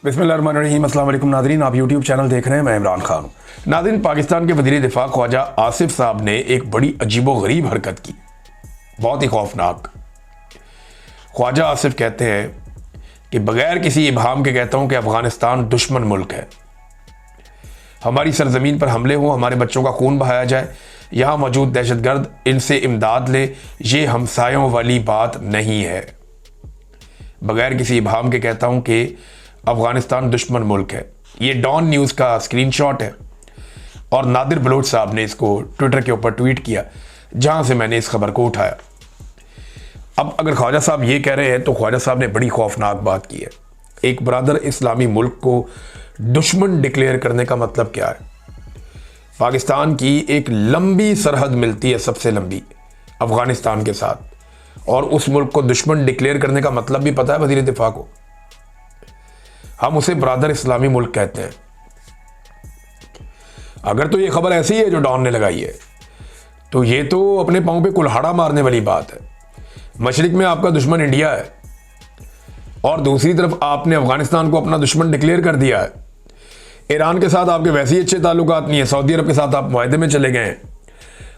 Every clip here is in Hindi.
बिस्मिल्लाहिर्रहमानिर्रहीम। अस्सलाम वालेकुम नाज़रीन, आप यूट्यूब चैनल देख रहे हैं, मैं इमरान खान हूँ। नाज़रीन, पाकिस्तान के वज़ीर दिफा ख्वाजा आसिफ साहब ने एक बड़ी अजीबोगरीब हरकत की, बहुत ही खौफनाक। ख्वाजा आसिफ कहते हैं कि बग़ैर किसी इबहाम के कहता हूँ कि अफ़गानिस्तान दुश्मन मुल्क है। हमारी सरजमीन पर हमले हों, हमारे बच्चों का खून बहाया जाए, यहाँ मौजूद दहशतगर्द इनसे इमदाद ले, ये हमसायों वाली बात नहीं है। बग़ैर किसी इबहाम के कहता हूँ कि अफ़गानिस्तान दुश्मन मुल्क है। ये डॉन न्यूज़ का स्क्रीनशॉट है और नादिर बलोच साहब ने इसको ट्विटर के ऊपर ट्वीट किया, जहां से मैंने इस खबर को उठाया। अब अगर ख्वाजा साहब ये कह रहे हैं तो ख्वाजा साहब ने बड़ी खौफनाक बात की है। एक बरादर इस्लामी मुल्क को दुश्मन डिक्लेयर करने का मतलब क्या है? पाकिस्तान की एक लंबी सरहद मिलती है, सबसे लंबी, अफ़गानिस्तान के साथ, और उस मुल्क को दुश्मन डिक्लेयर करने का मतलब भी पता है वज़ीर दिफा को। हम उसे बरादर इस्लामी मुल्क कहते हैं। अगर तो ये खबर ऐसी है जो डॉन ने लगाई है, तो ये तो अपने पांव पे कुल्हाड़ा मारने वाली बात है। मशरिक में आपका दुश्मन इंडिया है और दूसरी तरफ आपने अफगानिस्तान को अपना दुश्मन डिक्लेयर कर दिया है। ईरान के साथ आपके वैसे ही अच्छे ताल्लुकात नहीं है, सऊदी अरब के साथ आप मुआहदे में चले गए हैं।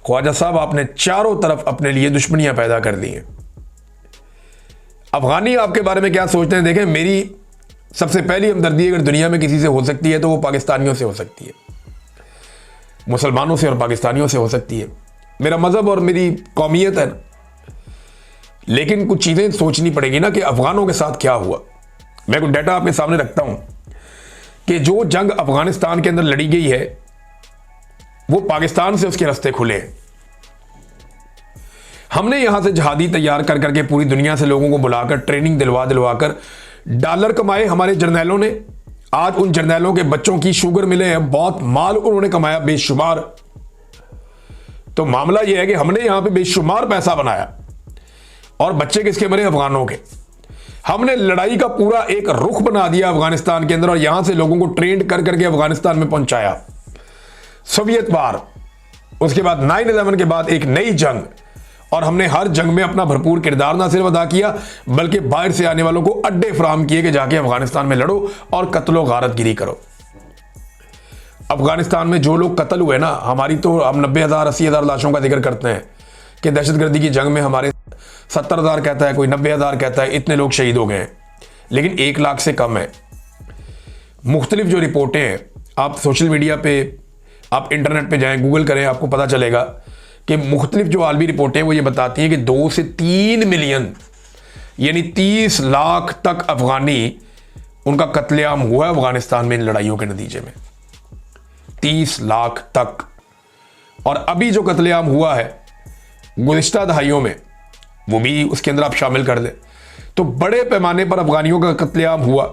ख्वाजा साहब, आपने चारों तरफ अपने लिए दुश्मनियां पैदा कर दी हैं। अफगानी आपके बारे में क्या सोचते हैं? देखें, मेरी सबसे पहली हमदर्दी अगर दुनिया में किसी से हो सकती है तो वो पाकिस्तानियों से हो सकती है, मुसलमानों से और पाकिस्तानियों से हो सकती है। मेरा मजहब और मेरी कौमियत है ना, लेकिन कुछ चीजें सोचनी पड़ेगी ना कि अफगानों के साथ क्या हुआ। मैं कुछ डाटा आपके सामने रखता हूं कि जो जंग अफगानिस्तान के अंदर लड़ी गई है वो पाकिस्तान से उसके रास्ते खुले हैं। हमने यहां से जहादी तैयार कर करके पूरी दुनिया से लोगों को बुलाकर ट्रेनिंग दिलवा कर डॉलर कमाए हमारे जर्नैलों ने। आज उन जर्नैलों के बच्चों की शुगर मिले हैं, बहुत माल उन्होंने कमाया बेशुमार। तो मामला यह है कि हमने यहां पे बेशुमार पैसा बनाया और बच्चे किसके मरे? अफगानों के। हमने लड़ाई का पूरा एक रुख बना दिया अफगानिस्तान के अंदर और यहां से लोगों को ट्रेंड कर करके अफगानिस्तान में पहुंचाया। सोवियत वार, उसके बाद 9/11 के बाद एक नई जंग, और हमने हर जंग में अपना भरपूर किरदार ना सिर्फ अदा किया बल्कि बाहर से आने वालों को अड्डे फराहम किए कि जाके अफगानिस्तान में लड़ो और कत्लो गारतगिरी करो। अफगानिस्तान में जो लोग कत्ल हुए ना, हमारी तो हम 90,000 80,000 लाशों का जिक्र करते हैं कि दहशतगर्दी की जंग में हमारे 70,000 कहता है, कोई 90,000 कहता है, इतने लोग शहीद हो गए हैं, लेकिन 1 लाख से कम है। मुख्तलिफ जो रिपोर्टें हैं, आप सोशल मीडिया पे, आप इंटरनेट पे जाएं, गूगल करें, आपको पता चलेगा कि मुख्तलिफ जो आलमी रिपोर्टें वो ये बताती हैं कि 2 से 3 मिलियन यानी 30 लाख तक अफगानी उनका कत्लेआम हुआ है अफगानिस्तान में इन लड़ाइयों के नतीजे में। 30 लाख तक। और अभी जो कत्लेआम हुआ है गुज़िश्ता दहाइयों में, वो भी उसके अंदर आप शामिल कर दें, तो बड़े पैमाने पर अफगानियों का कत्लेआम हुआ।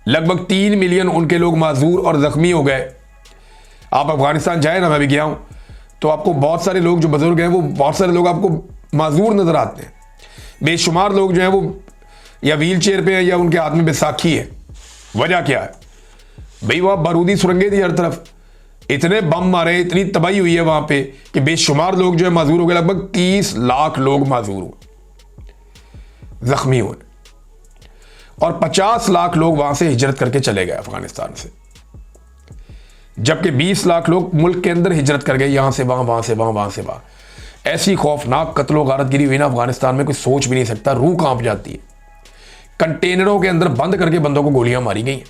लगभग 3 मिलियन उनके लोग माजूर और जख्मी हो गए। आप अफगानिस्तान जाए ना, मैं भी गया हूं, तो आपको बहुत सारे लोग जो बुजुर्ग हैं, वो बहुत सारे लोग आपको माजूर नजर आते हैं। बेशुमार लोग जो हैं वो या व्हील चेयर पे हैं या उनके हाथ में बैसाखी है। वजह क्या है भाई? वहां बारूदी सुरंगें थी हर तरफ, इतने बम मारे, इतनी तबाही हुई है वहां पे कि बेशुमार लोग जो है माजूर हो गए। लगभग 30 लाख लोग माजूर हुए, जख्मी हुए, और 50 लाख लोग वहां से हिजरत करके चले गए अफगानिस्तान से, जबकि 20 लाख लोग मुल्क के अंदर हिजरत कर गए, यहां से वहां, वहां से वहां, वहां से वहां। ऐसी खौफनाक कत्लो गारतगिरी हुई ना अफगानिस्तान में, कोई सोच भी नहीं सकता, रूह कांप जाती है। कंटेनरों के अंदर बंद करके बंदों को गोलियां मारी गई हैं।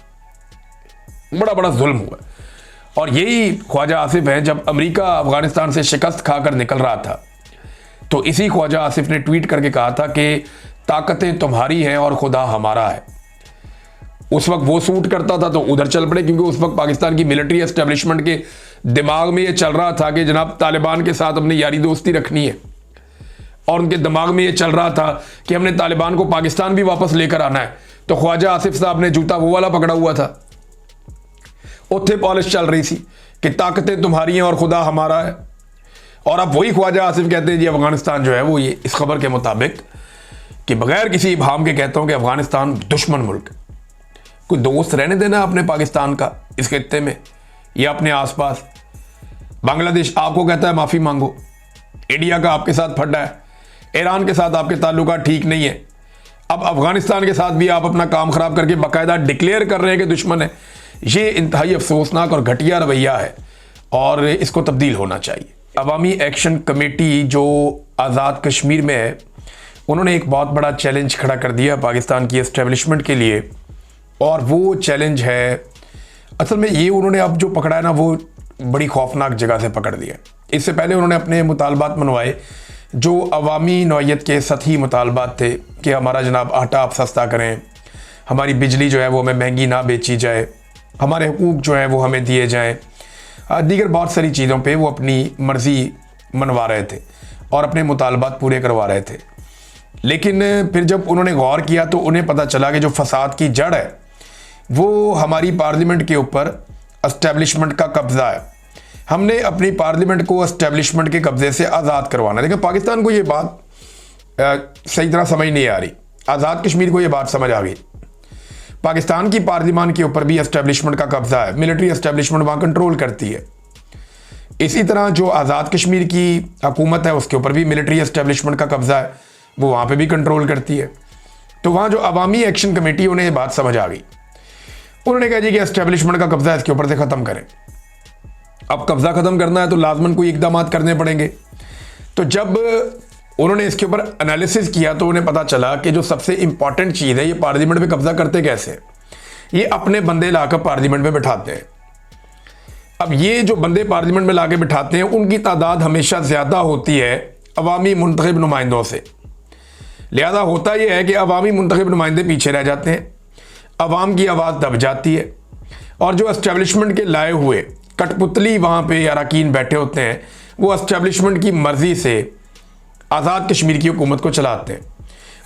बड़ा बड़ा जुल्म हुआ। और यही ख्वाजा आसिफ है, जब अमेरिका अफगानिस्तान से शिकस्त खाकर निकल रहा था तो इसी ख्वाजा आसिफ ने ट्वीट करके कहा था कि ताकतें तुम्हारी हैं और खुदा हमारा है। उस वक्त वो सूट करता था तो उधर चल पड़े, क्योंकि उस वक्त पाकिस्तान की मिलिट्री एस्टेब्लिशमेंट के दिमाग में ये चल रहा था कि जनाब तालिबान के साथ अपनी यारी दोस्ती रखनी है, और उनके दिमाग में ये चल रहा था कि हमने तालिबान को पाकिस्तान भी वापस लेकर आना है। तो ख्वाजा आसिफ साहब ने जूता वो वाला पकड़ा हुआ था, उत्थे पॉलिश चल रही थी कि ताकतें तुम्हारी हैं और खुदा हमारा है। और अब वही ख्वाजा आसिफ कहते हैं जी अफगानिस्तान जो है वो ये इस खबर के मुताबिक कि बगैर किसी इबहाम के कहता हूं कि अफगानिस्तान दुश्मन मुल्क। कोई दोस्त रहने देना अपने पाकिस्तान का इस खित्ते में या अपने आसपास। बांग्लादेश आपको कहता है माफी मांगो, इंडिया का आपके साथ फटा है, ईरान के साथ आपके ताल्लुकात ठीक नहीं है, अब अफगानिस्तान के साथ भी आप अपना काम खराब करके बाकायदा डिक्लेयर कर रहे हैं कि दुश्मन है। ये इंतहाई अफसोसनाक और घटिया रवैया है और इसको तब्दील होना चाहिए। अवामी एक्शन कमेटी जो आज़ाद कश्मीर में है, उन्होंने एक बहुत बड़ा चैलेंज खड़ा कर दिया पाकिस्तान की एस्टेब्लिशमेंट के लिए, और वो चैलेंज है, असल में ये उन्होंने अब जो पकड़ा है ना, वो बड़ी खौफनाक जगह से पकड़ दिया। इससे पहले उन्होंने अपने मुतालबात मनवाए जो अवामी नौइयत के सतही मुतालबात थे कि हमारा जनाब आटा आप सस्ता करें, हमारी बिजली जो है वो हमें महंगी ना बेची जाए, हमारे हुकूक जो है वो हमें दिए जाएँ, दीगर बहुत सारी चीज़ों पे वो अपनी मर्ज़ी मनवा रहे थे और अपने मुतालबात पूरे करवा रहे थे। लेकिन फिर जब उन्होंने गौर किया तो उन्हें पता चला कि जो फसाद की जड़ है वो हमारी पार्लियामेंट के ऊपर एस्टेब्लिशमेंट का कब्ज़ा है। हमने अपनी पार्लियामेंट को एस्टेब्लिशमेंट के कब्ज़े से आज़ाद करवाना है। देखिए, पाकिस्तान को ये बात सही तरह समझ नहीं आ रही, आज़ाद कश्मीर को ये बात समझ आ गई। पाकिस्तान की पार्लियामान के ऊपर भी एस्टेब्लिशमेंट का कब्ज़ा है, मिलिट्री एस्टेब्लिशमेंट वहाँ कंट्रोल करती है। इसी तरह जो आज़ाद कश्मीर की हुकूमत है उसके ऊपर भी मिलिट्री एस्टेब्लिशमेंट का कब्ज़ा है, वो वहाँ पे भी कंट्रोल करती है। तो वहाँ जो अवामी एक्शन कमेटी, उन्हें ये बात समझ आ गई। उन्होंने कहा जी कि एस्टेब्लिशमेंट का कब्ज़ा इसके ऊपर से ख़त्म करें। अब कब्ज़ा ख़त्म करना है तो लाजमन कोई इकदाम करने पड़ेंगे। तो जब उन्होंने इसके ऊपर एनालिसिस किया तो उन्हें पता चला कि जो सबसे इंपॉर्टेंट चीज़ है, ये पार्लियामेंट में कब्ज़ा करते कैसे, ये अपने बंदे लाकर पार्लियामेंट में बिठाते हैं। अब ये जो बंदे पार्लियामेंट में लाके बिठाते हैं उनकी तादाद हमेशा ज़्यादा होती है अवामी मुंतखब नुमाइंदों से। लिहाजा होता यह है कि अवामी मुंतखब नुमाइंदे पीछे रह जाते हैं, अवाम की आवाज़ दब जाती है, और जो एस्टेब्लिशमेंट के लाए हुए कठपुतली वहाँ पे अरकान बैठे होते हैं वो एस्टेब्लिशमेंट की मर्ज़ी से आज़ाद कश्मीर की हुकूमत को चलाते हैं,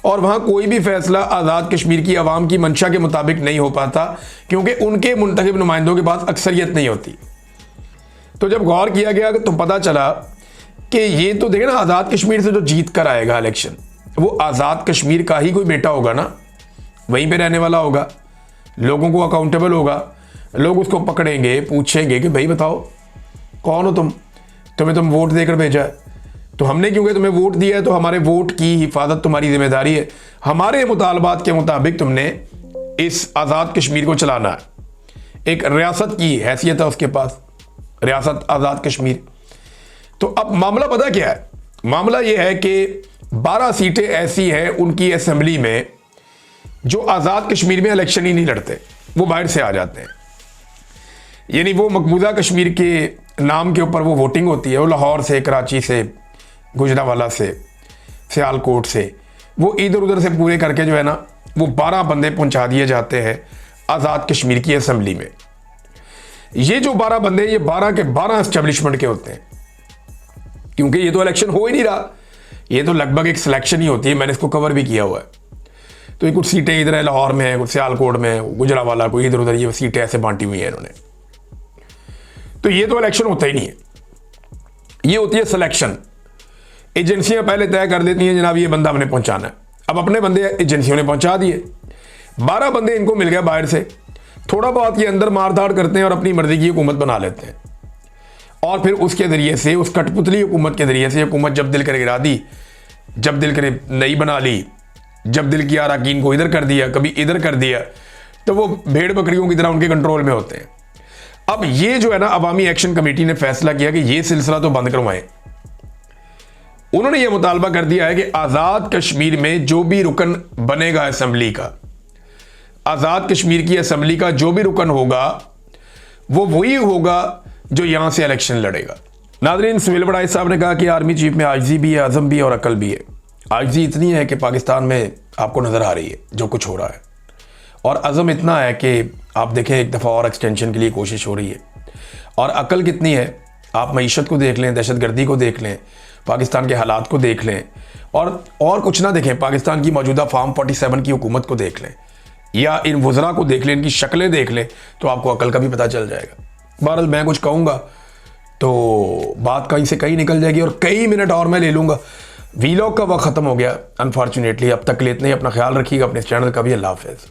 और वहाँ कोई भी फैसला आज़ाद कश्मीर की आवाम की मंशा के मुताबिक नहीं हो पाता क्योंकि उनके मुंतखब नुमाइंदों के पास अक्सरियत नहीं होती। तो जब गौर किया गया तो पता चला कि ये तो देखें ना, आज़ाद कश्मीर से जो जीत कर आएगा इलेक्शन, वो आज़ाद कश्मीर का ही कोई बेटा होगा ना, वहीं पे रहने वाला होगा, लोगों को अकाउंटेबल होगा, लोग उसको पकड़ेंगे, पूछेंगे कि भाई बताओ कौन हो तुम्हें तुम वोट देकर भेजा है, तो हमने क्योंकि तुम्हें वोट दिया है तो हमारे वोट की हिफाजत तुम्हारी जिम्मेदारी है, हमारे मुतालबात के मुताबिक तुमने इस आज़ाद कश्मीर को चलाना है। एक रियासत की हैसियत है उसके पास, रियासत आज़ाद कश्मीर। तो अब मामला पता क्या है, मामला यह है कि 12 सीटें ऐसी हैं उनकी असेंबली में जो आज़ाद कश्मीर में इलेक्शन ही नहीं लड़ते, वो बाहर से आ जाते हैं। यानी वो मकबूजा कश्मीर के नाम के ऊपर वो वोटिंग होती है, वो लाहौर से, कराची से, गुजरावाला से, सियालकोट से, वो इधर उधर से पूरे करके जो है ना वो 12 बंदे पहुंचा दिए जाते हैं आज़ाद कश्मीर की असेंबली में। ये जो 12 बंदे, ये 12 के 12 एस्टेब्लिशमेंट के होते हैं, क्योंकि ये तो इलेक्शन हो ही नहीं रहा, ये तो लगभग एक सिलेक्शन ही होती है। मैंने इसको कवर भी किया हुआ है। तो ये कुछ सीटें इधर है, लाहौर में है, कुछ सियालकोट में है, गुजरावाला, कोई इधर उधर, ये सीटें ऐसे बांटी हुई है इन्होंने। तो ये तो इलेक्शन होता ही नहीं है, ये होती है सिलेक्शन। एजेंसियां पहले तय कर देती हैं जनाब ये बंदा हमने पहुंचाना है। अब अपने बंदे एजेंसियों ने पहुंचा दिए, 12 बंदे इनको मिल गए बाहर से, थोड़ा बहुत ये अंदर मारधाड़ करते हैं और अपनी मर्जी की हुकूमत बना लेते हैं, और फिर उसके ज़रिए से, उस कठपुतली हुकूमत के ज़रिए से, हुकूमत जब दिल करे गिरा दी, जब दिल करे नई बना ली, जब दिल किया अरकान को इधर कर दिया, कभी इधर कर दिया, तो वो भेड़ बकरियों की तरह उनके कंट्रोल में होते हैं। अब ये जो है ना, अवामी एक्शन कमेटी ने फैसला किया कि ये सिलसिला तो बंद करवाएं। उन्होंने ये मुतालबा कर दिया है कि आज़ाद कश्मीर में जो भी रुकन बनेगा असेंबली का, आज़ाद कश्मीर की असेंबली का जो भी रुकन होगा वो वही होगा जो यहां से इलेक्शन लड़ेगा। नाज़रीन, सुहेल बड़ाई साहब ने कहा कि आर्मी चीफ में आजिज़ी भी है, अज़म भी है और अकल भी है। आजिज़ी इतनी है कि पाकिस्तान में आपको नज़र आ रही है जो कुछ हो रहा है, और अज़म इतना है कि आप देखें एक दफ़ा और एक्सटेंशन के लिए कोशिश हो रही है। और अकल कितनी है, आप मईशत को देख लें, दहशतगर्दी को देख लें, पाकिस्तान के हालात को देख लें, और कुछ ना देखें, पाकिस्तान की मौजूदा फार्म 47 की हुकूमत को देख लें, या इन वज़रा को देख लें, इनकी शक्लें देख लें, तो आपको अकल का भी पता चल जाएगा। बहरहाल मैं कुछ कहूँगा तो बात कहीं से कहीं निकल जाएगी और कई मिनट और मैं ले लूँगा। वीलॉग का वक्त ख़त्म हो गया अनफॉर्चुनेटली। अब तक के लिए इतना ही। अपना ख्याल रखिएगा, अपने चैनल का भी। अल्लाह हाफ़िज़।